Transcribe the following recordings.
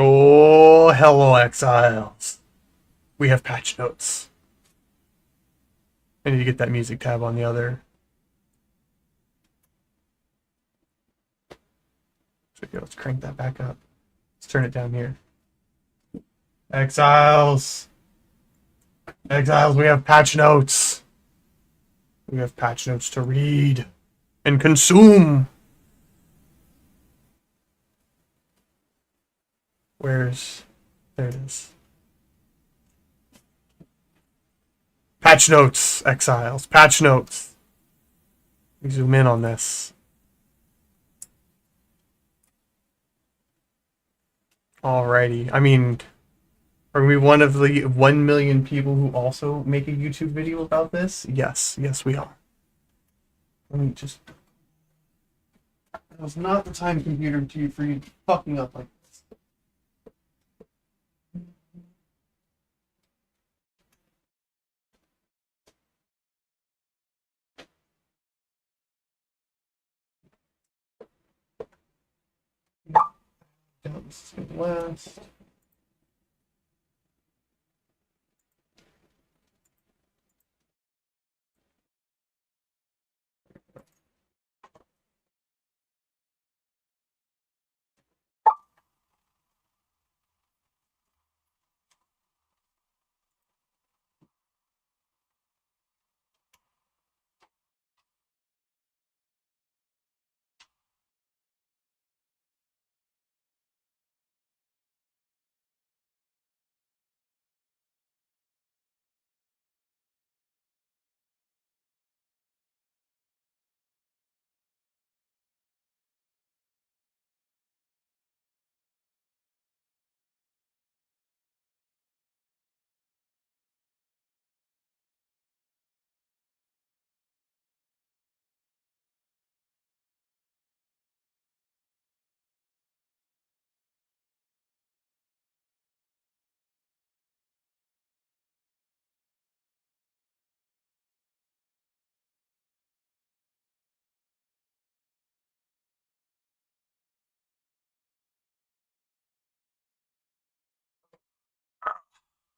Oh, hello, exiles. We have patch notes. I need to get that music tab on the other. So let's crank that back up. Let's turn it down here. Exiles. Exiles, we have patch notes. We have patch notes to read and consume. There it is. Patch notes, exiles. Patch notes. We zoom in on this. Alrighty. I mean, are we one of the 1 million people who also make a YouTube video about this? Yes. Yes, we are. Let me just... That was not the time, computer, for you fucking up like this. This is gonna last.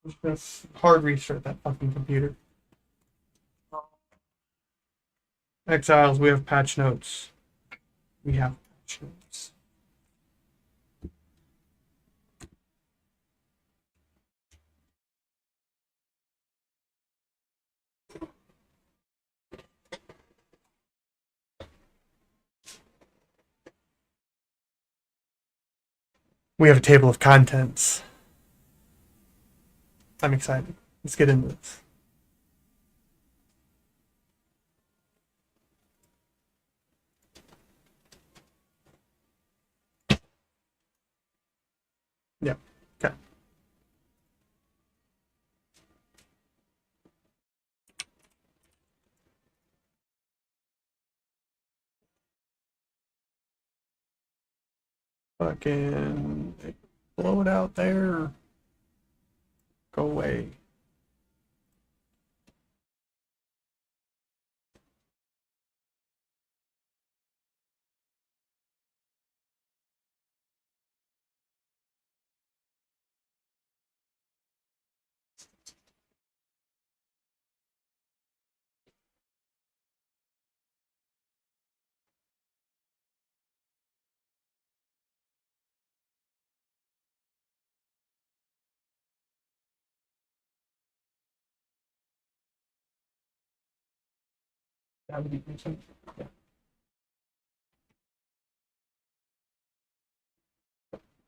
I'm just gonna hard restart that fucking computer. Exiles, we have patch notes. We have patch notes. We have a table of contents. I'm excited. Let's get into this. Yeah. Okay. Fucking blow it out there. Go away. That would be decent. Yeah.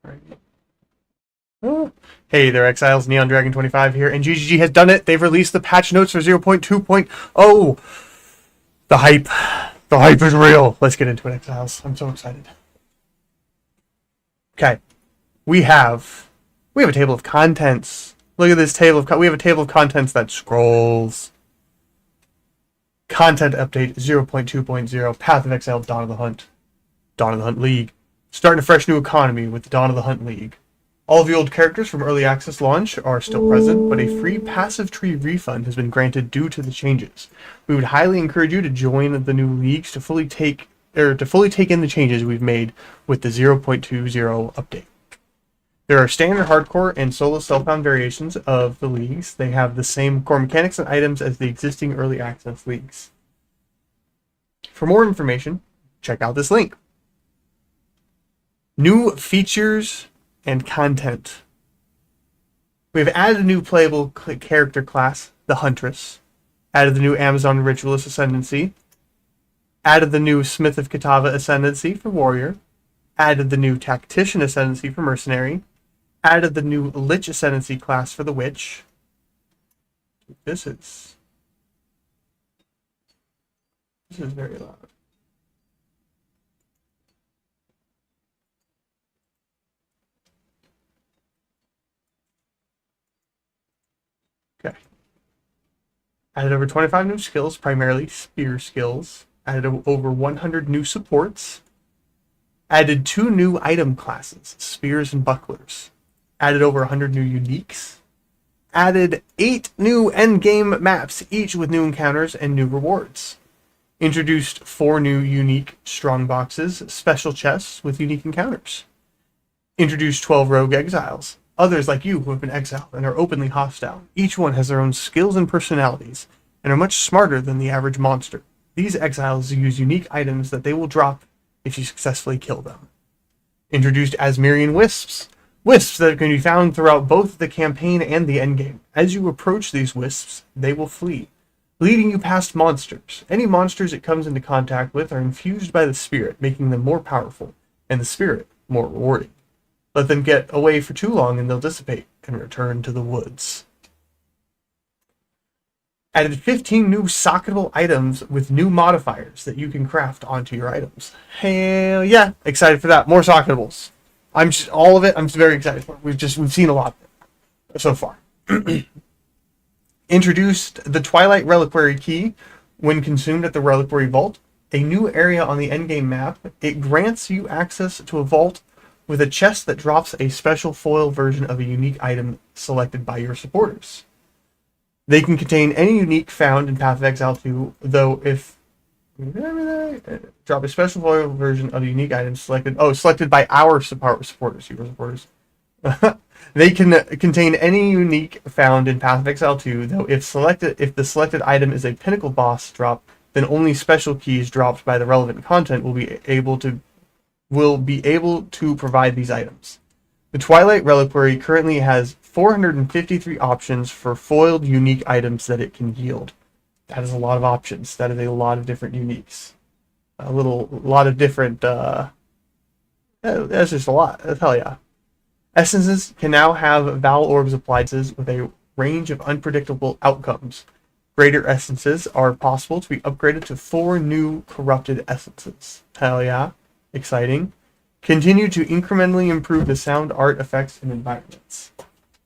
Right. Oh. Hey there, Exiles. Neon Dragon 25 here, and GGG has done it. They've released the patch notes for 0.2.0. The hype. The hype is real. Let's get into it, Exiles. I'm so excited. Okay. We have a table of contents. Look at this table of we have a table of contents that scrolls. Content update 0.2.0, Path of Exile, Dawn of the Hunt. Dawn of the Hunt League. Starting a fresh new economy with the Dawn of the Hunt League. All of the old characters from early access launch are still present, but a free passive tree refund has been granted due to the changes. We would highly encourage you to join the new leagues to fully take in the changes we've made with the 0.20 update. There are standard, hardcore, and solo self-found variations of the leagues. They have the same core mechanics and items as the existing early access leagues. For more information, check out this link. New features and content. We have added a new playable character class, the Huntress. Added the new Amazon Ritualist Ascendancy. Added the new Smith of Katava Ascendancy for Warrior. Added the new Tactician Ascendancy for Mercenary. Added the new Lich Ascendancy class for the Witch. This is very loud. Okay. Added over 25 new skills, primarily spear skills. Added over 100 new supports. Added 2 new item classes, spears and bucklers. Added over 100 new uniques. Added 8 new endgame maps, each with new encounters and new rewards. Introduced 4 new unique strong boxes, special chests with unique encounters. Introduced 12 rogue exiles, others like you who have been exiled and are openly hostile. Each one has their own skills and personalities, and are much smarter than the average monster. These exiles use unique items that they will drop if you successfully kill them. Introduced Asmirian Wisps. Wisps that can be found throughout both the campaign and the endgame. As you approach these wisps, they will flee, leading you past monsters. Any monsters it comes into contact with are infused by the spirit, making them more powerful, and the spirit more rewarding. Let them get away for too long and they'll dissipate and return to the woods. Added 15 new socketable items with new modifiers that you can craft onto your items. Hell yeah, excited for that. More socketables. All of it, I'm very excited for. We've seen a lot so far. Introduced the Twilight Reliquary Key when consumed at the Reliquary Vault, a new area on the endgame map. It grants you access to a vault with a chest that drops a special foil version of a unique item selected by your supporters. They can contain any unique found in Path of Exile 2, though if drop a special foil version of a unique item selected by our supporters, your supporters. They can contain any unique found in Path of Exile 2, though if the selected item is a pinnacle boss drop, then only special keys dropped by the relevant content will be able to provide these items. The Twilight Reliquary currently has 453 options for foiled unique items that it can yield. That is a lot of options. That is a lot of different uniques. A lot of different, that's just a lot. Hell yeah. Essences can now have Val Orbs applied with a range of unpredictable outcomes. Greater essences are possible to be upgraded to 4 new corrupted essences. Hell yeah. Exciting. Continue to incrementally improve the sound, art, effects, and environments.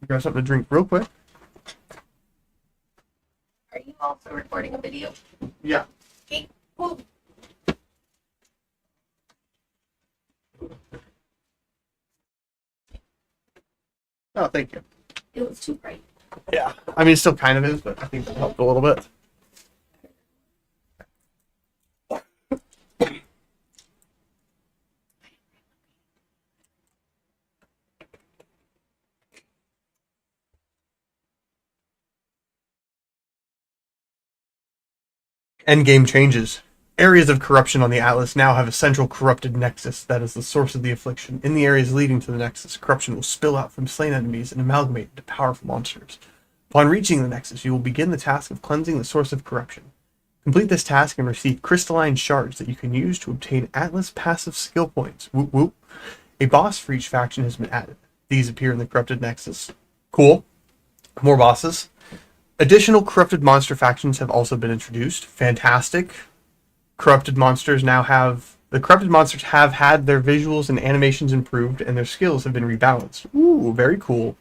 Grab something to drink real quick. Are you also recording a video? Yeah. Okay, cool. Oh, thank you. It was too bright. Yeah. I mean, it still kind of is, but I think that helped a little bit. Endgame changes. Areas of corruption on the Atlas now have a central corrupted nexus that is the source of the affliction. In the areas leading to the nexus, corruption will spill out from slain enemies and amalgamate into powerful monsters. Upon reaching the nexus, you will begin the task of cleansing the source of corruption. Complete this task and receive crystalline shards that you can use to obtain Atlas passive skill points. Whoop whoop. A boss for each faction has been added. These appear in the corrupted nexus. Cool. More bosses. Additional corrupted monster factions have also been introduced. Fantastic. The corrupted monsters have had their visuals and animations improved, and their skills have been rebalanced. Ooh, very cool.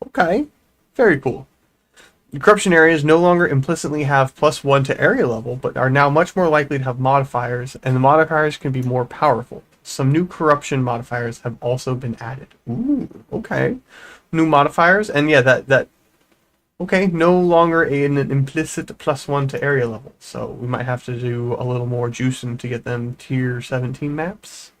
Okay, very cool. The corruption areas no longer implicitly have +1 to area level, but are now much more likely to have modifiers, and the modifiers can be more powerful. Some new corruption modifiers have also been added. Ooh, okay. New modifiers, and yeah, okay, no longer an implicit +1 to area level, so we might have to do a little more juicing to get them tier 17 maps.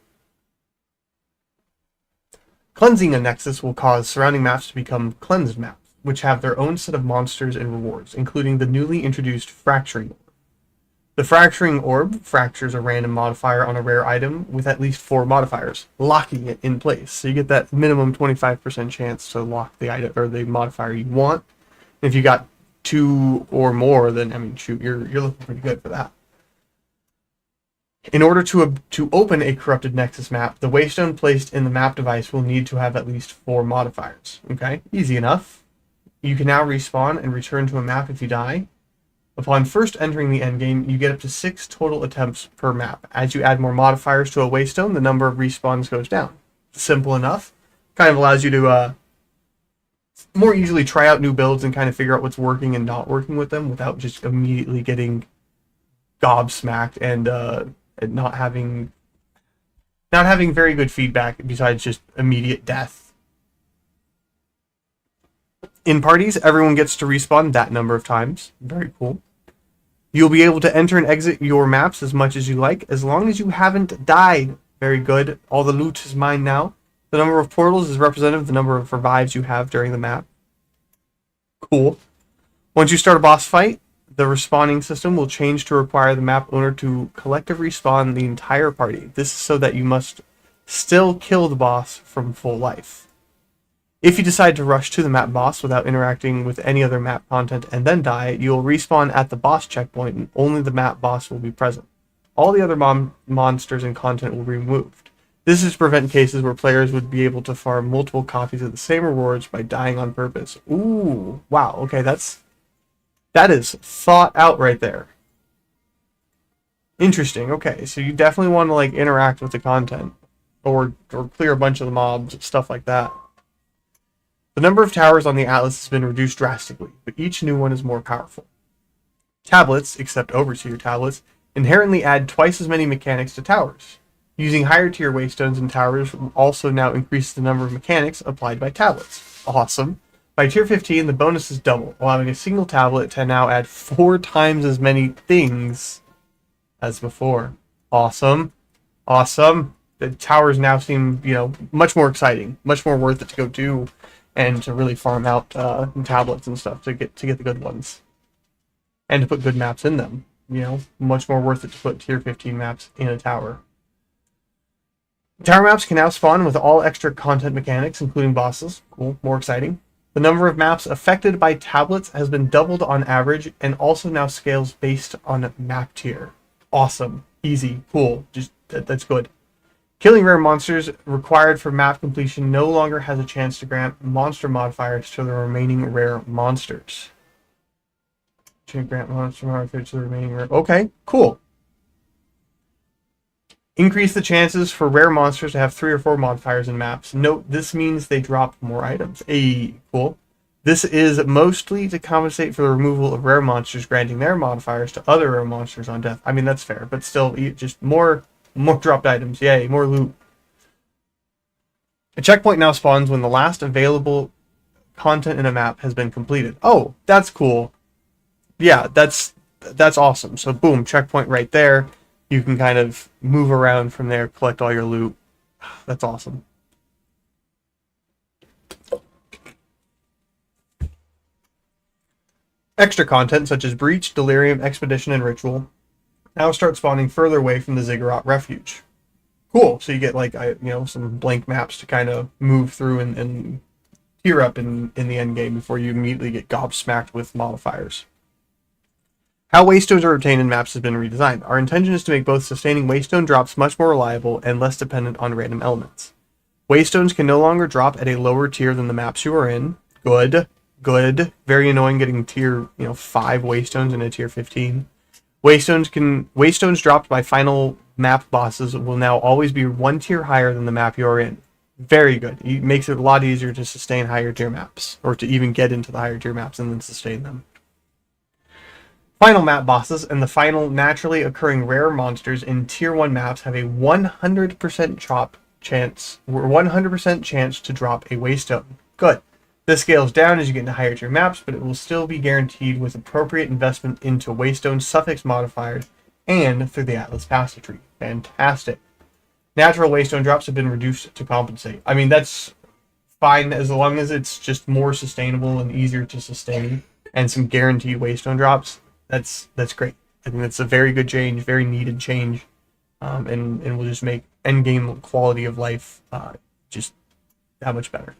Cleansing a nexus will cause surrounding maps to become cleansed maps, which have their own set of monsters and rewards, including the newly introduced Fracturing Orb. The Fracturing Orb fractures a random modifier on a rare item with at least 4 modifiers, locking it in place. So you get that minimum 25% chance to lock the item or the modifier you want. And if you got 2 or more, then I mean, shoot, you're looking pretty good for that. In order to open a corrupted Nexus map, the waystone placed in the map device will need to have at least 4 modifiers. Okay, easy enough. You can now respawn and return to a map if you die. Upon first entering the endgame, you get up to 6 total attempts per map. As you add more modifiers to a waystone, the number of respawns goes down. Simple enough. Kind of allows you to more easily try out new builds and kind of figure out what's working and not working with them without just immediately getting gobsmacked and not having very good feedback besides just immediate death. In parties, everyone gets to respawn that number of times. Very cool. You'll be able to enter and exit your maps as much as you like, as long as you haven't died. Very good. All the loot is mine now. The number of portals is representative of the number of revives you have during the map. Cool. Once you start a boss fight, the respawning system will change to require the map owner to collectively respawn the entire party. This is so that you must still kill the boss from full life. If you decide to rush to the map boss without interacting with any other map content and then die, you will respawn at the boss checkpoint and only the map boss will be present. All the other monsters and content will be removed. This is to prevent cases where players would be able to farm multiple copies of the same rewards by dying on purpose. Ooh, wow, okay, that is thought out right there. Interesting, okay, so you definitely want to like interact with the content or clear a bunch of the mobs, stuff like that. The number of towers on the Atlas has been reduced drastically, but each new one is more powerful. Tablets, except Overseer tablets, inherently add twice as many mechanics to towers. Using higher tier waystones and towers will also now increase the number of mechanics applied by tablets. Awesome. By tier 15, the bonus is double, allowing a single tablet to now add 4 times as many things as before. Awesome. Awesome. The towers now seem, much more exciting, much more worth it to go do and to really farm out tablets and stuff to get the good ones. And to put good maps in them. Much more worth it to put tier 15 maps in a tower. Tower maps can now spawn with all extra content mechanics, including bosses. Cool, more exciting. The number of maps affected by tablets has been doubled on average and also now scales based on map tier. Awesome. Easy. Cool. That's good. Killing rare monsters required for map completion no longer has a chance to grant monster modifiers to the remaining rare monsters. To grant monster modifiers to the remaining rare... Okay, cool. Increase the chances for rare monsters to have 3 or 4 modifiers in maps. Note, this means they drop more items. Cool. This is mostly to compensate for the removal of rare monsters, granting their modifiers to other rare monsters on death. I mean, that's fair, but still, just more dropped items. Yay, more loot. A checkpoint now spawns when the last available content in a map has been completed. Oh, that's cool. Yeah, that's awesome. So boom, checkpoint right there. You can kind of move around from there, collect all your loot. That's awesome. Extra content such as Breach, Delirium, Expedition, and Ritual now start spawning further away from the Ziggurat Refuge. Cool, so you get like some blank maps to kind of move through and tier up in the end game before you immediately get gobsmacked with modifiers. How waystones are obtained in maps has been redesigned. Our intention is to make both sustaining waystone drops much more reliable and less dependent on random elements. Waystones can no longer drop at a lower tier than the maps you are in. Good. Very annoying getting tier 5 waystones in a tier 15. Waystones dropped by final map bosses will now always be 1 tier higher than the map you are in. Very good. It makes it a lot easier to sustain higher tier maps, or to even get into the higher tier maps and then sustain them. Final map bosses and the final naturally occurring rare monsters in tier 1 maps have a 100% chance to drop a waystone. Good. This scales down as you get into higher tier maps, but it will still be guaranteed with appropriate investment into waystone suffix modifiers and through the Atlas Passage tree. Fantastic. Natural waystone drops have been reduced to compensate. I mean, that's fine as long as it's just more sustainable and easier to sustain, and some guaranteed waystone drops. That's great. I think that's a very good change, very needed change, and will just make end game quality of life just that much better.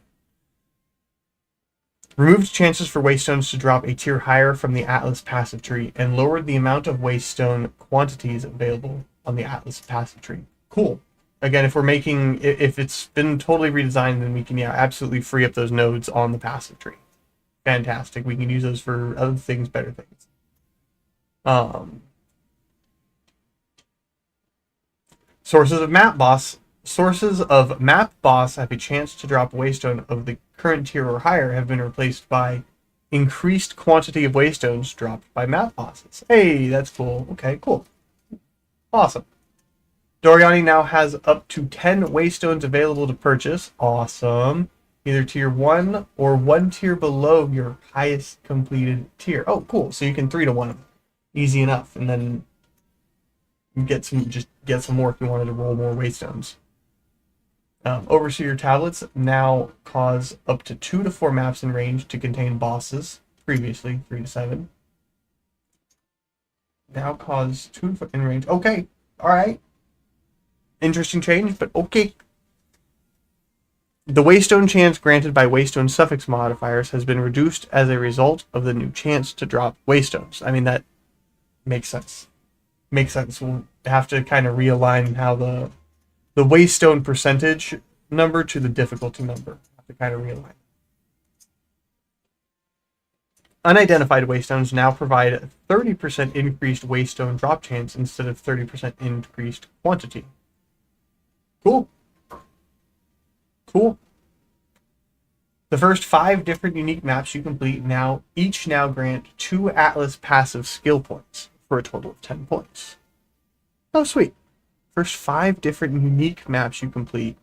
Removed chances for waystones to drop a tier higher from the Atlas passive tree and lowered the amount of waystone quantities available on the Atlas passive tree. Cool. Again, if it's been totally redesigned, then we can absolutely free up those nodes on the passive tree. Fantastic. We can use those for other things, better things. Sources of map boss have a chance to drop waystone of the current tier or higher have been replaced by increased quantity of waystones dropped by map bosses. Hey, that's cool. Okay, cool. Awesome. Doriani now has up to 10 waystones available to purchase. Awesome. Either tier 1 or 1 tier below your highest completed tier. Oh, cool. So you can 3-to-1 them. Easy enough. And then get some more if you wanted to roll more waystones. Overseer tablets now cause up to 2 to 4 maps in range to contain bosses. Previously 3 to 7. Now cause 2 in range. Okay. Alright. Interesting change, but okay. The waystone chance granted by waystone suffix modifiers has been reduced as a result of the new chance to drop waystones. I mean, that makes sense. Makes sense. We'll have to kind of realign how the waystone percentage number to the difficulty number. Have to kind of realign. Unidentified waystones now provide a 30% increased waystone drop chance instead of 30% increased quantity. Cool. Cool. The first 5 different unique maps you complete each grant 2 Atlas passive skill points for a total of 10 points. Oh, sweet. First 5 different unique maps you complete.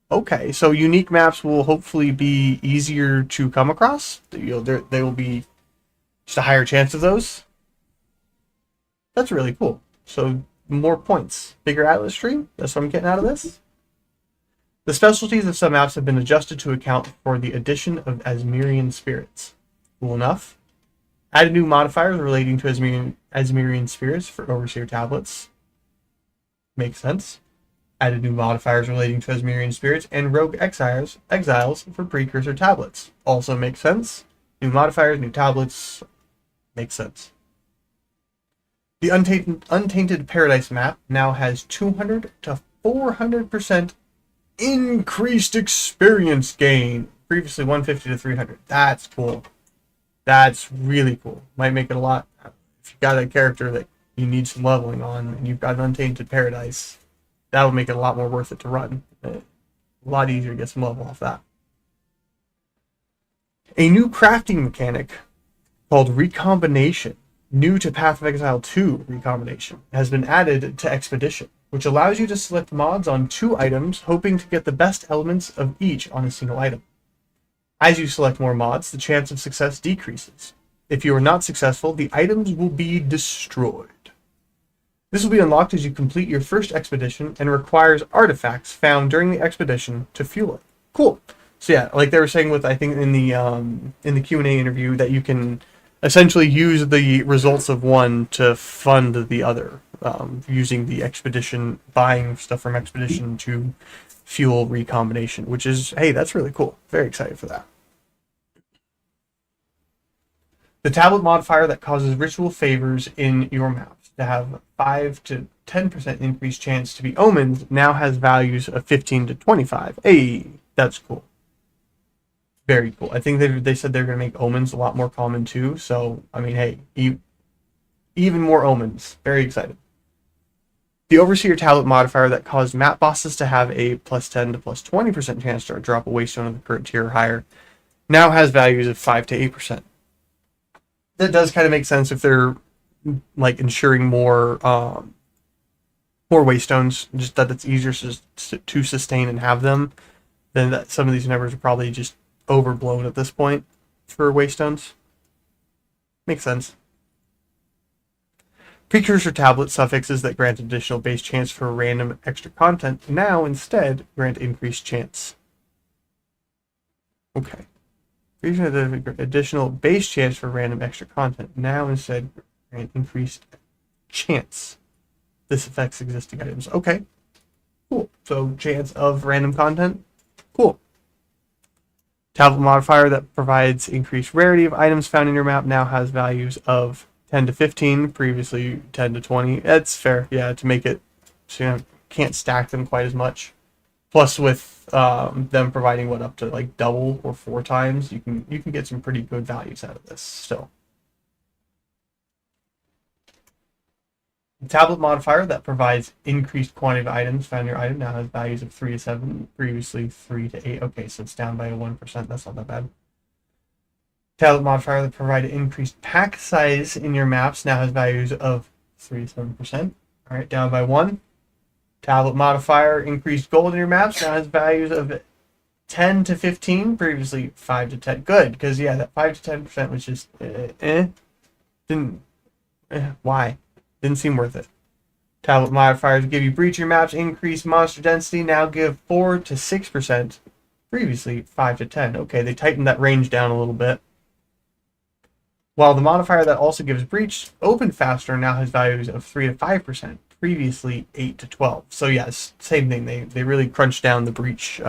Okay, so unique maps will hopefully be easier to come across. They will be just a higher chance of those. That's really cool. So more points. Bigger Atlas tree? That's what I'm getting out of this. The specialties of some maps have been adjusted to account for the addition of Asmirian spirits. Cool enough. Added new modifiers relating to Asmirian spirits for Overseer tablets. Makes sense. Added new modifiers relating to Asmirian spirits and Rogue exiles for Precursor tablets. Also makes sense. New modifiers, new tablets. Makes sense. The Untainted Paradise map now has 200 to 400% increased experience gain. Previously 150 to 300. That's cool. That's really cool. Might make it a lot. If you've got a character that you need some leveling on and you've got an Untainted Paradise, that'll make it a lot more worth it to run. A lot easier to get some level off that. A new crafting mechanic called Recombination, new to Path of Exile 2 Recombination, has been added to Expedition, which allows you to select mods on 2 items, hoping to get the best elements of each on a single item. As you select more mods, the chance of success decreases. If you are not successful, the items will be destroyed. This will be unlocked as you complete your first expedition and requires artifacts found during the expedition to fuel it. Cool. So yeah, like they were saying with, I think in the Q&A interview, that you can essentially use the results of one to fund the other, using the expedition, buying stuff from expedition to fuel recombination, which is, hey, that's really cool. Very excited for that. The tablet modifier that causes ritual favors in your maps to have 5 to 10% increased chance to be omens now has values of 15 to 25. Hey, that's cool. Very cool. I think they said they're going to make omens a lot more common too. So, I mean, hey, even more omens. Very excited. The Overseer tablet modifier that caused map bosses to have a plus 10 to plus 20% chance to drop a waystone of the current tier or higher now has values of 5 to 8%. That does kind of make sense if they're like ensuring more waystones, just that it's easier to sustain and have them. Then that some of these numbers are probably just overblown at this point for waystones. Makes sense. Precursor tablet suffixes that grant additional base chance for random extra content now instead grant increased chance. Okay. Previously, the additional base chance for random extra content. Now instead, grant increased chance. This affects existing items. Okay. Cool. So chance of random content. Cool. Tablet modifier that provides increased rarity of items found in your map now has values of 10 to 15, previously 10 to 20. That's fair, yeah, to make it so you can't stack them quite as much. Plus, with them providing what up to like double or 4 times, you can get some pretty good values out of this still. The tablet modifier that provides increased quantity of items found in your item now has values of 3 to 7, previously 3 to 8. Okay, so it's down by 1%. That's not that bad. Tablet modifier that provided increased pack size in your maps now has values of 3 to 7%. All right, down by 1. Tablet modifier increased gold in your maps now has values of 10 to 15, previously 5 to 10. Good, because yeah, that 5 to 10% was just why? Didn't seem worth it. Tablet modifiers give you breach your maps, increase monster density, now give 4 to 6%, previously 5 to 10. Okay, they tightened that range down a little bit. While the modifier that also gives breach open faster now has values of 3 to 5%, previously 8 to 12. So yes, same thing. They really crunched down the breach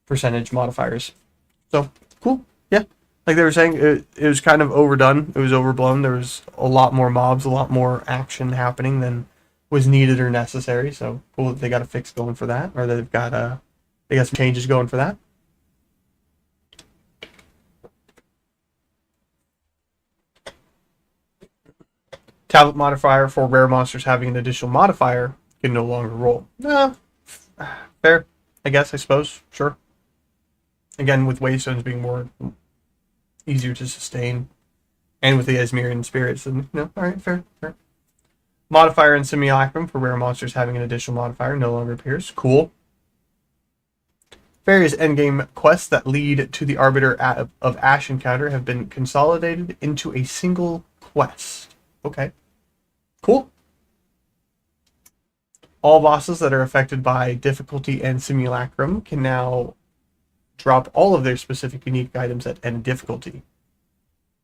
percentage modifiers. So cool. Yeah. Like they were saying, it was kind of overdone. It was overblown. There was a lot more mobs, a lot more action happening than was needed or necessary. So cool that they got a fix going for that, or they've got some changes going for that. Tablet modifier for rare monsters having an additional modifier can no longer roll. Fair, I guess, I suppose. Sure. Again, with Waystones being more easier to sustain, and with the Esmerian spirits, and alright, fair. Modifier in Simulacrum for rare monsters having an additional modifier no longer appears. Cool. Various endgame quests that lead to the Arbiter of Ash encounter have been consolidated into a single quest. Okay. Cool. All bosses that are affected by difficulty and Simulacrum can now drop all of their specific unique items at any difficulty.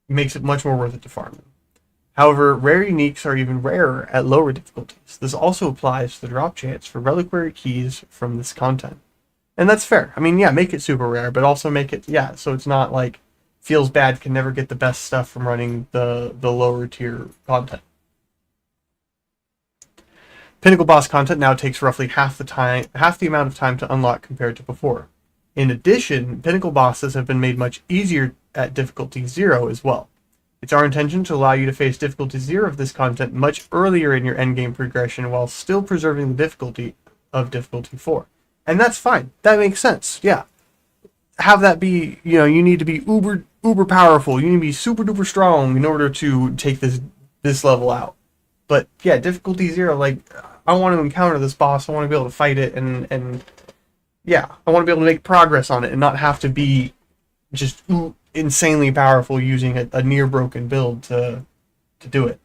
It makes it much more worth it to farm them. However, rare uniques are even rarer at lower difficulties. This also applies to the drop chance for reliquary keys from this content. And that's fair. I mean, yeah, make it super rare, but also make it, so it's not like feels bad can never get the best stuff from running the lower tier content. Pinnacle boss content now takes roughly half the amount of time to unlock compared to before. In addition, Pinnacle bosses have been made much easier at difficulty 0 as well. It's our intention to allow you to face difficulty 0 of this content much earlier in your endgame progression while still preserving the difficulty of difficulty 4. And that's fine. That makes sense. Yeah. Have that be, you need to be uber powerful. You need to be super duper strong in order to take this level out. But yeah, difficulty 0, like, I want to encounter this boss. I want to be able to fight it, and yeah, I want to be able to make progress on it and not have to be just insanely powerful using a near broken build to do it.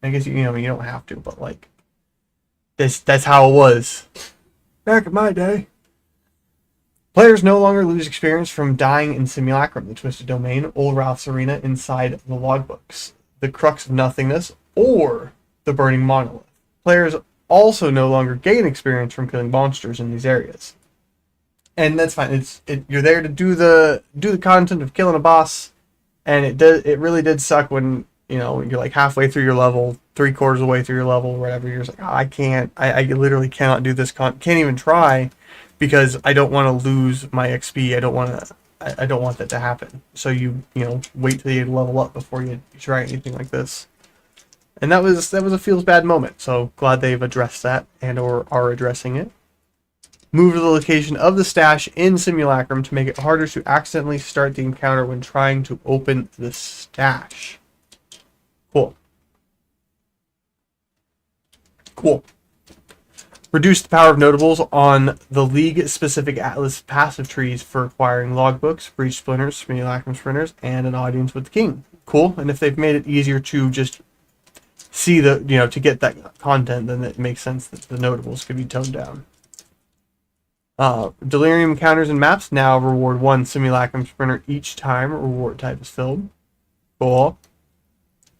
I guess you don't have to, but like that's how it was back in my day. Players no longer lose experience from dying in Simulacrum, the Twisted Domain, Old Ralph's Arena inside the logbooks, the Crux of Nothingness, or the Burning Monolith. Players also no longer gain experience from killing monsters in these areas. And that's fine. You're there to do the content of killing a boss, and it really did suck when you're like halfway through your level, 3/4 of the way through your level, or whatever. You're just like, I literally cannot do this can't even try, because I don't want to lose my XP. I don't want that to happen. So you wait till you level up before you try anything like this. And that was a feels bad moment. So glad they've addressed that and or are addressing it. Move to the location of the stash in Simulacrum to make it harder to accidentally start the encounter when trying to open the stash. Cool. Reduce the power of notables on the League-specific Atlas passive trees for acquiring logbooks, breach splinters, Simulacrum sprinters, and an audience with the king. Cool. And if they've made it easier to just see to get that content, then it makes sense that the notables could be toned down. Delirium encounters and maps now reward 1 Simulacrum Sprinter each time a reward type is filled. Cool.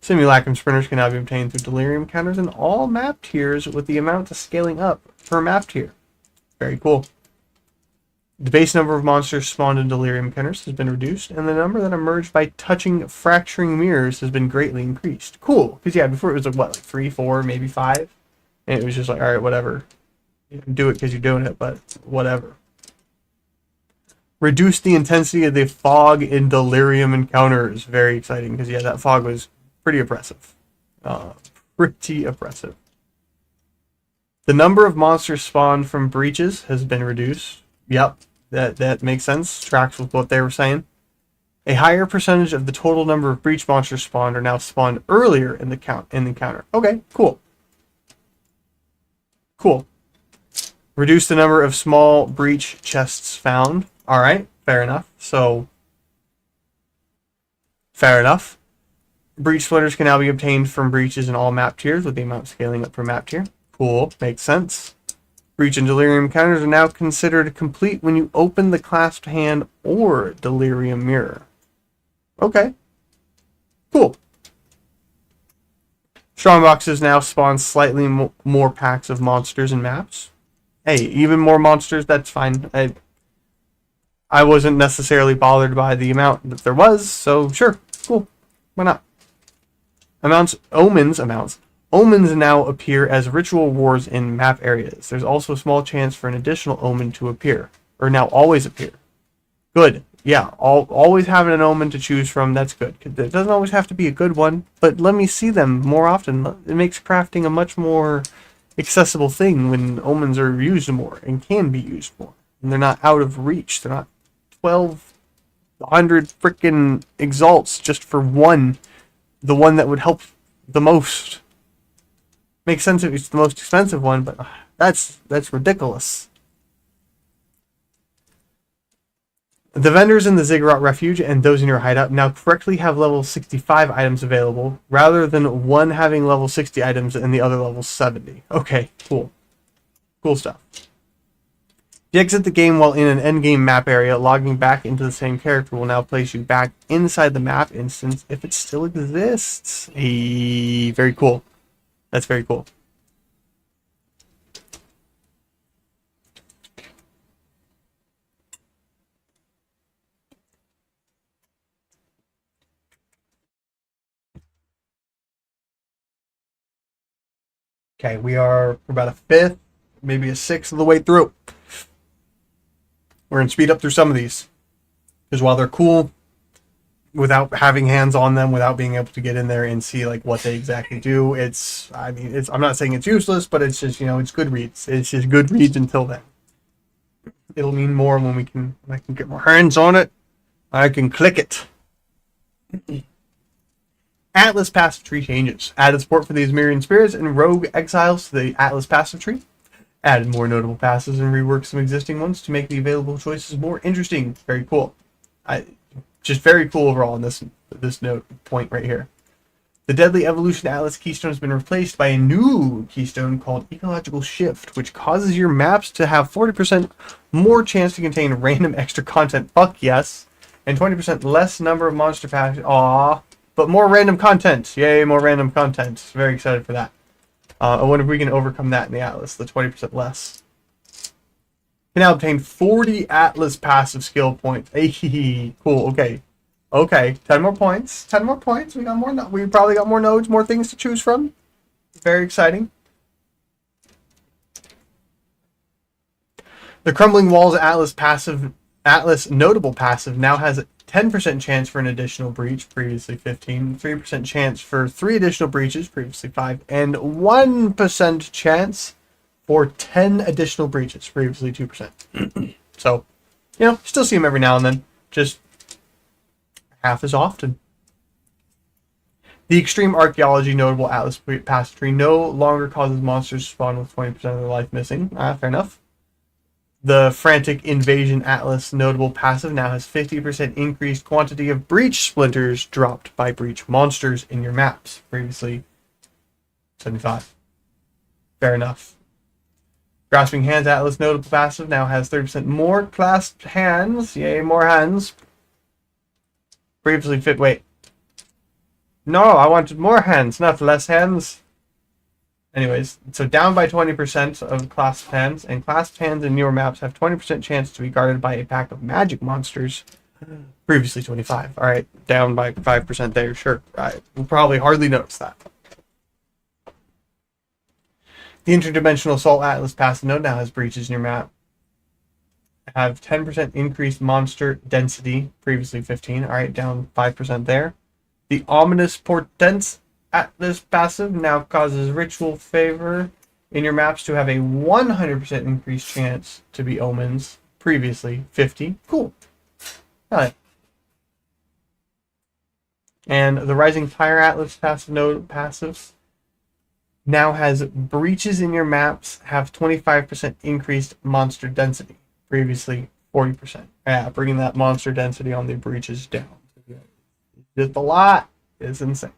Simulacrum Sprinters can now be obtained through Delirium encounters in all map tiers with the amount scaling up per map tier. Very cool. The base number of monsters spawned in Delirium encounters has been reduced, and the number that emerged by touching fracturing mirrors has been greatly increased. Cool, because yeah, before it was like 3, 4, maybe 5, and it was just like, alright, whatever. You can do it because you're doing it, but whatever. Reduce the intensity of the fog in Delirium encounters. Very exciting, because yeah, that fog was pretty oppressive. Pretty oppressive. The number of monsters spawned from breaches has been reduced. Yep, that makes sense. Tracks with what they were saying. A higher percentage of the total number of breach monsters spawned are now spawned earlier in the encounter. Okay, cool. Cool. Reduce the number of small breach chests found. Alright, fair enough. So, fair enough. Breach splitters can now be obtained from breaches in all map tiers with the amount scaling up per map tier. Cool, makes sense. Breach and Delirium encounters are now considered complete when you open the clasped hand or Delirium mirror. Okay. Cool. Strongboxes now spawn slightly more packs of monsters and maps. Hey, even more monsters, that's fine. I wasn't necessarily bothered by the amount that there was, so sure, cool. Why not? Omens now appear as ritual wars in map areas. There's also a small chance for an additional omen to appear, or now always appear. Good. Yeah, always having an omen to choose from, that's good. It doesn't always have to be a good one, but let me see them more often. It makes crafting a much more accessible thing when omens are used more and can be used more. And they're not out of reach. They're not 1,200 freaking exalts just for one. The one that would help the most. Makes sense if it's the most expensive one, but that's ridiculous. The vendors in the Ziggurat Refuge and those in your hideout now correctly have level 65 items available, rather than one having level 60 items and the other level 70. Okay, cool. Cool stuff. If you exit the game while in an endgame map area, logging back into the same character will now place you back inside the map instance if it still exists. Hey, very cool. That's very cool. Okay, we're about a fifth, maybe a sixth of the way through. We're going to speed up through some of these. Because while they're cool, without having hands on them, without being able to get in there and see like what they exactly do, I'm not saying it's useless, but it's just, it's good reads. It's just good reads until then. It'll mean more when I can get more hands on it. I can click it. Atlas passive tree changes. Added support for these Myriad Spirits and Rogue Exiles to the Atlas passive tree. Added more notable passes and reworked some existing ones to make the available choices more interesting. Very cool. Just very cool overall in this note point right here. The Deadly Evolution Atlas keystone has been replaced by a new keystone called Ecological Shift, which causes your maps to have 40% more chance to contain random extra content. Fuck yes. And 20% less number of monster packs. Aww. But more random content. Yay, more random content. Very excited for that. I wonder if we can overcome that in the Atlas, the 20% less. Can now obtain 40 Atlas passive skill points. Hey, cool, okay. Okay, 10 more points. 10 more points. We probably got more nodes, more things to choose from. Very exciting. The Crumbling Walls Atlas notable passive now has a 10% chance for an additional breach, previously 15, 3% chance for 3 additional breaches, previously 5, and 1% chance for 10 additional breaches, previously 2%. So, still see them every now and then, just half as often. The Extreme Archaeology notable Atlas passive tree no longer causes monsters to spawn with 20% of their life missing. Fair enough. The Frantic Invasion Atlas notable passive now has 50% increased quantity of breach splinters dropped by breach monsters in your maps. Previously 75. Fair enough. Grasping Hands Atlas notable passive now has 30% more clasped hands. Yay, more hands. Previously fit. Wait. No, I wanted more hands, not less hands. Anyways, so down by 20% of clasped hands, and clasped hands in newer maps have 20% chance to be guarded by a pack of magic monsters. Previously 25. Alright, down by 5% there, sure. We'll probably hardly notice that. The Interdimensional Assault Atlas passive node now has breaches in your map. Have 10% increased monster density, previously 15. Alright, down 5% there. The Ominous Portents Atlas passive now causes Ritual Favor in your maps to have a 100% increased chance to be omens, previously 50. Cool. Alright. And the Rising Fire Atlas passive node passive now has breaches in your maps have 25% increased monster density, previously 40%. Yeah, bringing that monster density on the breaches down. Just a lot. It's insane.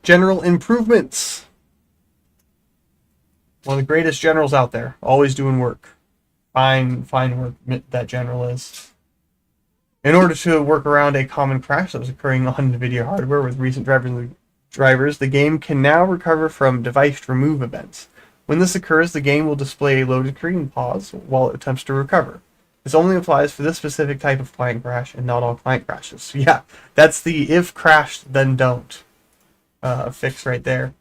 General improvements. One of the greatest generals out there. Always doing work. Fine work that general is. In order to work around a common crash that was occurring on NVIDIA hardware with recent drivers, the game can now recover from device remove events. When this occurs, the game will display a loaded screen and pause while it attempts to recover. This only applies for this specific type of client crash and not all client crashes. So yeah, that's the if crashed, then don't fix right there.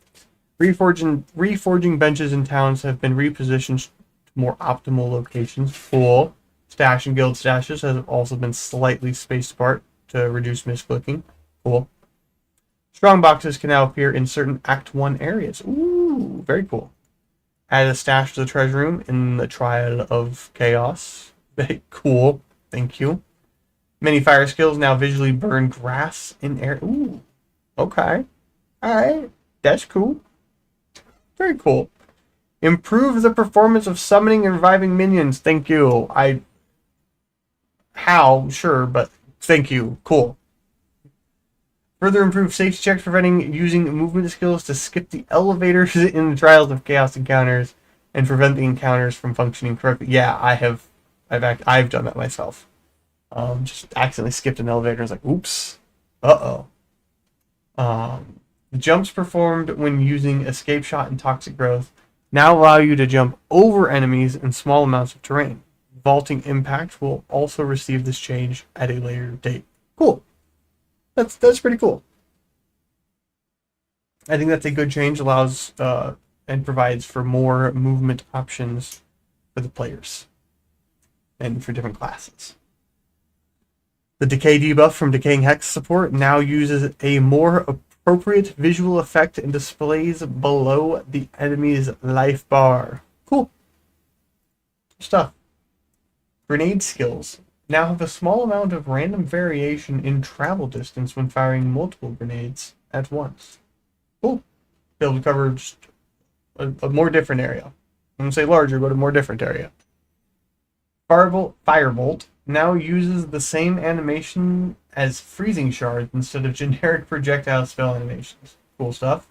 Reforging benches in towns have been repositioned to more optimal locations. Cool. Stash and guild stashes have also been slightly spaced apart to reduce misclicking. Cool. Strong boxes can now appear in certain Act 1 areas. Ooh, very cool. Add a stash to the treasure room in the Trial of Chaos. Very cool. Thank you. Many fire skills now visually burn grass in air. Ooh. Okay. Alright. That's cool. Very cool. Improve the performance of summoning and reviving minions. Thank you. How? Sure, but thank you. Cool. Further improve safety checks, preventing using movement skills to skip the elevators in the Trials of Chaos encounters and prevent the encounters from functioning correctly. Yeah, I've done that myself. Just accidentally skipped an elevator and was like, oops. Uh-oh. The jumps performed when using Escape Shot and Toxic Growth now allow you to jump over enemies in small amounts of terrain. Vaulting Impact will also receive this change at a later date. Cool. That's pretty cool. I think that's a good change. Allows and provides for more movement options for the players and for different classes. The Decay debuff from Decaying Hex support now uses a more appropriate visual effect and displays below the enemy's life bar. Cool stuff. Grenade skills now have a small amount of random variation in travel distance when firing multiple grenades at once. Cool. Be able to cover just a more different area. I'm going to say larger, but a more different area. Firebolt now uses the same animation as freezing shards instead of generic projectile spell animations. Cool stuff.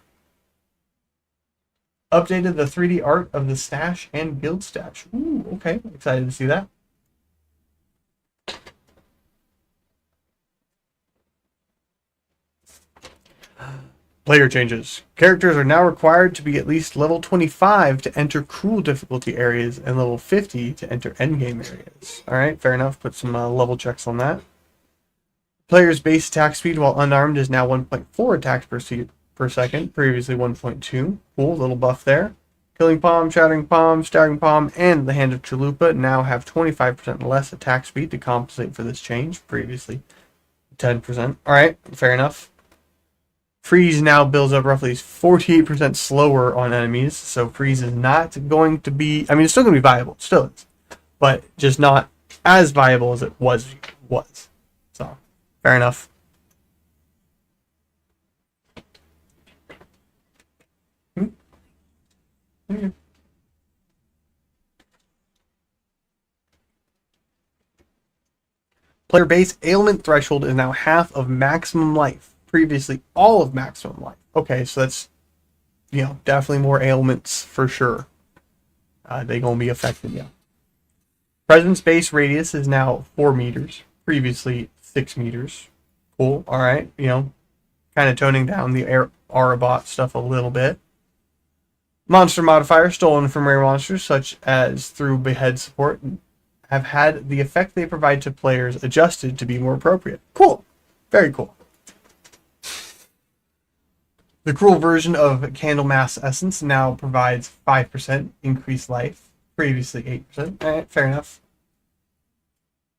Updated the 3D art of the stash and guild stash. Ooh, okay. Excited to see that. Player changes. Characters are now required to be at least level 25 to enter cruel difficulty areas and level 50 to enter endgame areas. Alright, fair enough. Put some level checks on that. Player's base attack speed while unarmed is now 1.4 attacks per second, previously 1.2. Cool, little buff there. Killing Palm, Shattering Palm, Staggering Palm, and the Hand of Chalupa now have 25% less attack speed to compensate for this change, previously 10%. Alright, fair enough. Freeze now builds up roughly 48% slower on enemies, so freeze is not going to be... I mean, it's still going to be viable, it still is, but just not as viable as it was. So, fair enough. Player base ailment threshold is now half of maximum life. Previously all of maximum life. Okay, so that's definitely more ailments for sure. They gonna be affected, yeah. Presence base radius is now 4 meters, previously 6 meters. Cool, alright, kind of toning down the Arabot stuff a little bit. Monster modifiers stolen from rare monsters, such as through behead support, have had the effect they provide to players adjusted to be more appropriate. Cool. Very cool. The cruel version of Candlemass Essence now provides 5% increased life, previously 8%. Alright, fair enough.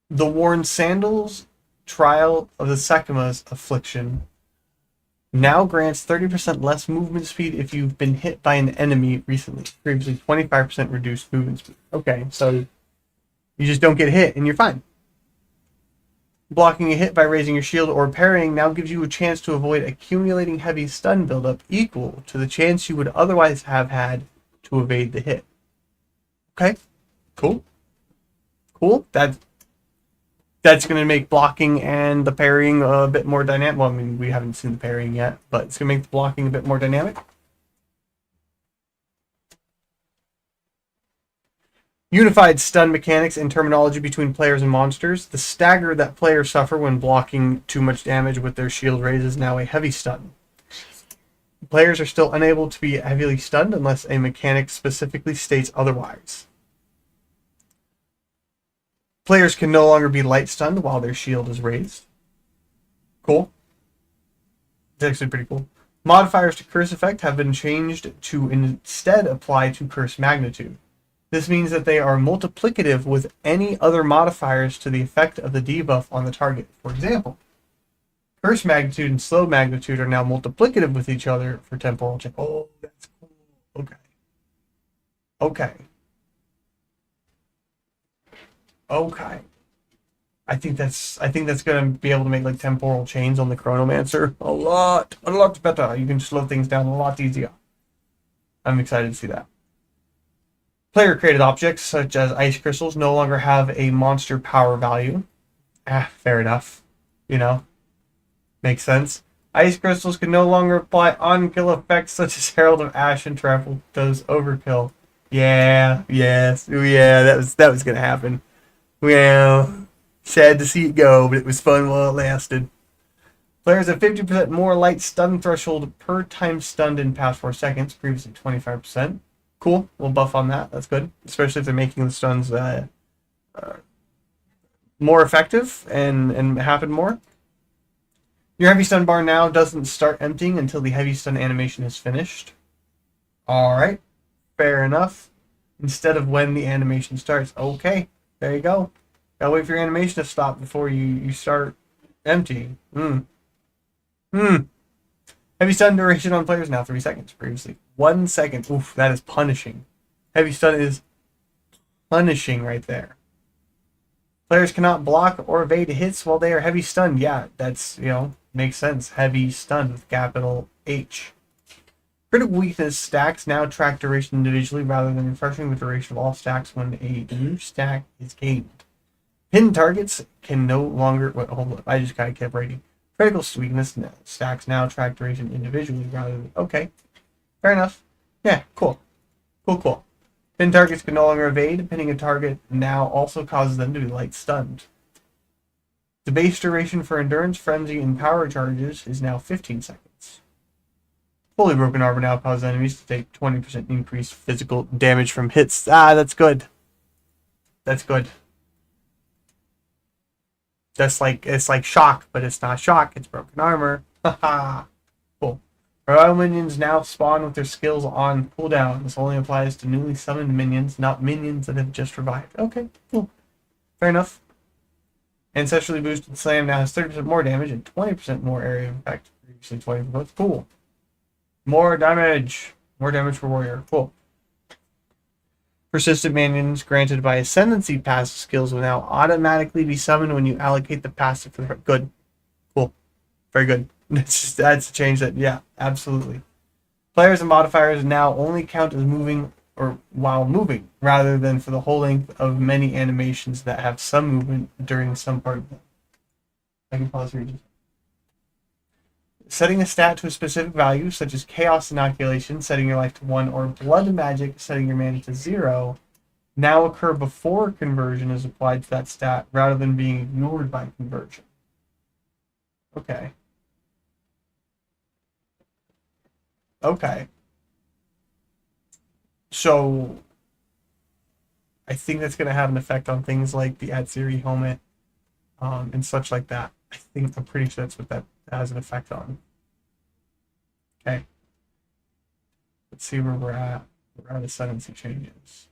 The Worn Sandals Trial of the Sekima's Affliction now grants 30% less movement speed if you've been hit by an enemy recently. Previously 25% reduced movement speed. Okay, so you just don't get hit and you're fine. Blocking a hit by raising your shield or parrying now gives you a chance to avoid accumulating heavy stun buildup equal to the chance you would otherwise have had to evade the hit. Okay, cool. Cool. That's going to make blocking and the parrying a bit more dynamic. Well, I mean, we haven't seen the parrying yet, but it's going to make the blocking a bit more dynamic. Unified stun mechanics and terminology between players and monsters. The stagger that players suffer when blocking too much damage with their shield raise is now a heavy stun. Players are still unable to be heavily stunned unless a mechanic specifically states otherwise. Players can no longer be light stunned while their shield is raised. Cool. It's actually pretty cool. Modifiers to curse effect have been changed to instead apply to curse magnitude. This means that they are multiplicative with any other modifiers to the effect of the debuff on the target. For example, curse magnitude and slow magnitude are now multiplicative with each other for temporal check. Oh, that's cool. Okay. Okay. Okay. I think that's gonna be able to make like temporal chains on the Chronomancer a lot better. You can slow things down a lot easier. I'm excited to see that. Player created objects such as ice crystals no longer have a monster power value. Fair enough. Makes sense. Ice crystals can no longer apply on-kill effects such as Herald of Ash and Trample does overkill. Yeah, yes, yeah, that was gonna happen. Well, sad to see it go, but it was fun while it lasted. Players have 50% more light stun threshold per time stunned in past 4 seconds, previously 25%. Cool, we'll buff on that. That's good, especially if they're making the stuns more effective and happen more. Your heavy stun bar now doesn't start emptying until the heavy stun animation is finished. Alright, fair enough. Instead of when the animation starts. Okay, there you go. Gotta wait for your animation to stop before you start emptying. Heavy stun duration on players now 3 seconds. Previously 1 second. Oof, that is punishing. Heavy stun is punishing right there. Players cannot block or evade hits while they are heavy stunned. Yeah, that's, makes sense. Heavy stun with capital H. Critical weakness stacks now track duration individually rather than refreshing the duration of all stacks when a new stack is gained. Hidden targets can no longer... Wait, hold up. I just kind of kept writing. Critical weakness stacks now track duration individually rather than... Okay. Fair enough. Yeah, cool. Cool. Hidden targets can no longer evade. Pinning a target now also causes them to be light stunned. The base duration for Endurance, Frenzy, and Power charges is now 15 seconds. Fully broken armor now causes enemies to take 20% increased physical damage from hits. That's good. That's good. It's like shock, but it's not shock, it's broken armor. Haha. Cool. Royal minions now spawn with their skills on cooldown. This only applies to newly summoned minions, not minions that have just revived. Okay, cool. Fair enough. Ancestrally boosted Slam now has 30% more damage and 20% more area impact. Previously 20 for both. Cool. More damage. More damage for Warrior. Cool. Persistent minions granted by Ascendancy passive skills will now automatically be summoned when you allocate the passive for the... Good. Cool. Very good. That's a change that... Yeah, absolutely. Players and modifiers now only count as moving or while moving, rather than for the whole length of many animations that have some movement during some part of them. I can pause here. Setting a stat to a specific value, such as Chaos Inoculation, setting your life to 1, or Blood Magic, setting your mana to 0, now occur before conversion is applied to that stat, rather than being ignored by conversion. Okay. Okay. So, I think that's going to have an effect on things like the Atziri helmet, and such like that. I'm pretty sure that's what that has an effect on. Okay. Let's see where we're at. Where are the ascendancy changes?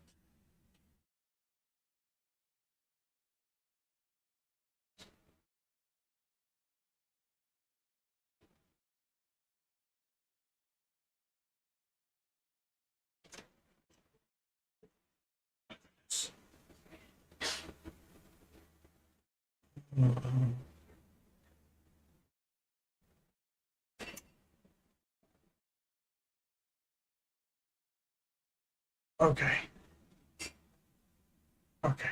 Okay. Okay.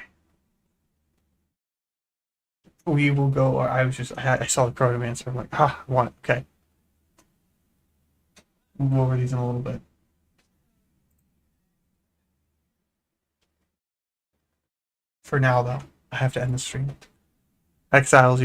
We will go. I saw the Protomancer. I'm like, I want it. Okay. We'll go over these in a little bit. For now, though, I have to end the stream. Exiles,